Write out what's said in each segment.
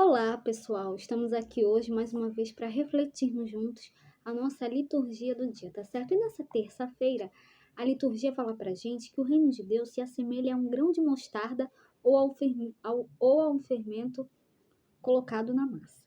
Olá, pessoal! Estamos aqui hoje mais uma vez para refletirmos juntos a nossa liturgia do dia, tá certo? E nessa terça-feira, a liturgia fala para gente que o reino de Deus se assemelha a um grão de mostarda ou a um fermento colocado na massa.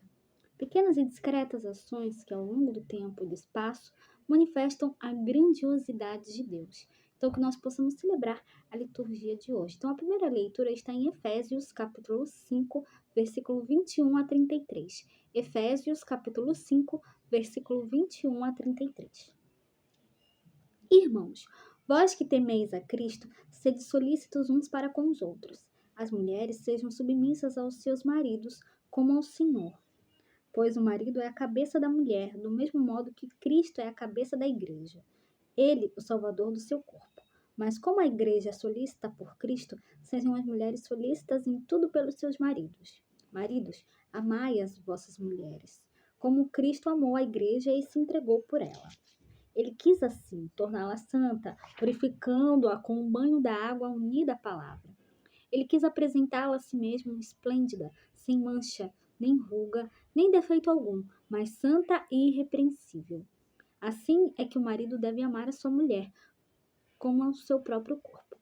Pequenas e discretas ações que, ao longo do tempo e do espaço, manifestam a grandiosidade de Deus. Então, que nós possamos celebrar a liturgia de hoje. Então, a primeira leitura está em Efésios, capítulo 5, versículo 21 a 33. Efésios, capítulo 5, versículo 21 a 33. Irmãos, vós que temeis a Cristo, sede solícitos uns para com os outros. As mulheres sejam submissas aos seus maridos, como ao Senhor. Pois o marido é a cabeça da mulher, do mesmo modo que Cristo é a cabeça da igreja. Ele, o salvador do seu corpo. Mas como a igreja é solícita por Cristo, sejam as mulheres solícitas em tudo pelos seus maridos. Maridos, amai as vossas mulheres, como Cristo amou a igreja e se entregou por ela. Ele quis assim torná-la santa, purificando-a com o banho da água unida à palavra. Ele quis apresentá-la a si mesmo esplêndida, sem mancha, nem ruga, nem defeito algum, mas santa e irrepreensível. Assim é que o marido deve amar a sua mulher, como ao seu próprio corpo.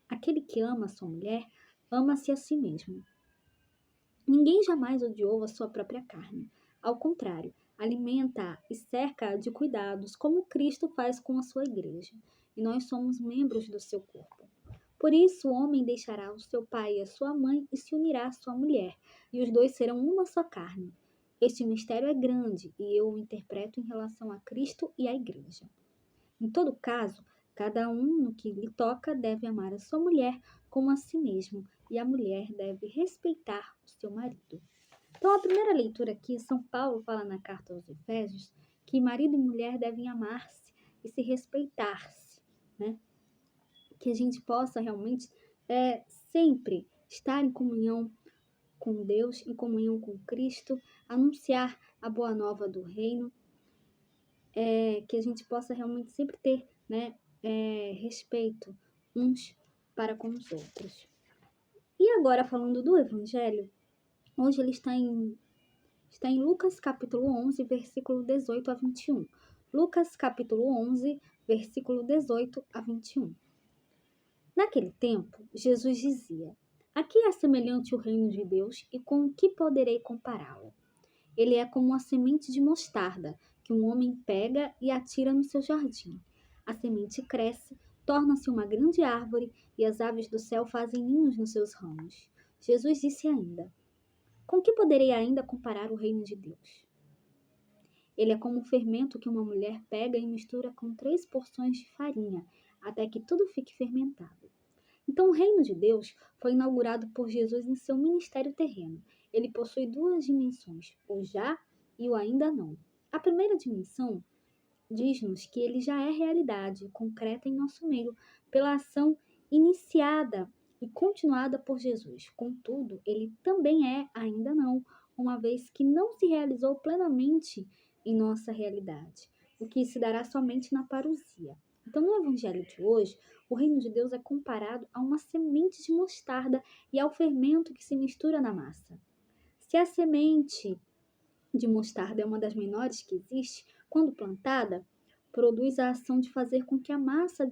Aquele que ama a sua mulher, ama-se a si mesmo. Ninguém jamais odiou a sua própria carne. Ao contrário, alimenta-a e cerca-a de cuidados, como Cristo faz com a sua igreja. E nós somos membros do seu corpo. Por isso, o homem deixará o seu pai e a sua mãe e se unirá à sua mulher, e os dois serão uma só carne. Este mistério é grande e eu o interpreto em relação a Cristo e à igreja. Em todo caso, cada um no que lhe toca deve amar a sua mulher como a si mesmo, e a mulher deve respeitar o seu marido. Então, a primeira leitura aqui, São Paulo fala na carta aos Efésios que marido e mulher devem amar-se e se respeitar-se, né? Que a gente possa realmente sempre estar em comunhão com Deus, em comunhão com Cristo, anunciar a boa nova do reino, que a gente possa realmente sempre ter, né, respeito uns para com os outros. E agora, falando do Evangelho, hoje ele está em Lucas capítulo 11, versículo 18 a 21. Lucas capítulo 11, versículo 18 a 21. Naquele tempo, Jesus dizia: A que é semelhante o reino de Deus e com o que poderei compará-lo? Ele é como uma semente de mostarda que um homem pega e atira no seu jardim. A semente cresce, torna-se uma grande árvore e as aves do céu fazem ninhos nos seus ramos. Jesus disse ainda: Com que poderei ainda comparar o reino de Deus? Ele é como um fermento que uma mulher pega e mistura com 3 porções de farinha, até que tudo fique fermentado. Então, o reino de Deus foi inaugurado por Jesus em seu ministério terreno. Ele possui 2 dimensões, o já e o ainda não. A primeira dimensão diz-nos que ele já é realidade concreta em nosso meio, pela ação iniciada e continuada por Jesus. Contudo, ele também é ainda não, uma vez que não se realizou plenamente em nossa realidade, o que se dará somente na parousia. Então, no Evangelho de hoje, o reino de Deus é comparado a uma semente de mostarda e ao fermento que se mistura na massa. Se a semente de mostarda é uma das menores que existe, quando plantada, produz a ação de fazer com que a massa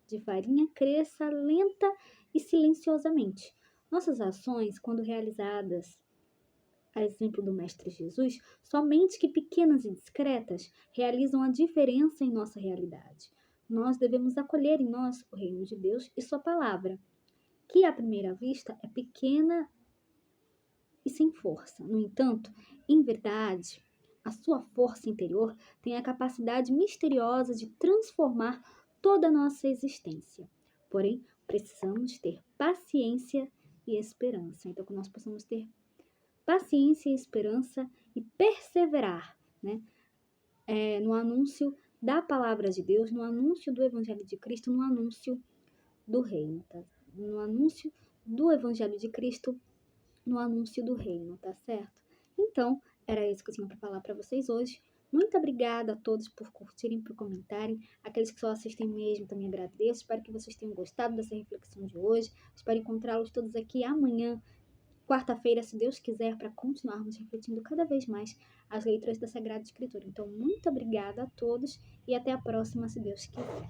de farinha cresça lenta e silenciosamente. Nossas ações, quando realizadas a exemplo do Mestre Jesus, somente que pequenas e discretas, realizam a diferença em nossa realidade. Nós devemos acolher em nós o reino de Deus e sua palavra, que à primeira vista é pequena e sem força. No entanto, em verdade, a sua força interior tem a capacidade misteriosa de transformar toda a nossa existência. Porém, precisamos ter paciência e esperança. Então, que nós possamos ter paciência e esperança e perseverar, né? No anúncio da palavra de Deus, no anúncio do Evangelho de Cristo, no anúncio do reino, tá? No anúncio do Evangelho de Cristo, no anúncio do reino, tá certo? Então, era isso que eu tinha para falar para vocês hoje. Muito obrigada a todos por curtirem, por comentarem. Aqueles que só assistem mesmo, também agradeço. Espero que vocês tenham gostado dessa reflexão de hoje. Espero encontrá-los todos aqui amanhã quarta-feira, se Deus quiser, para continuarmos refletindo cada vez mais as letras da Sagrada Escritura. Então, muito obrigada a todos e até a próxima, se Deus quiser.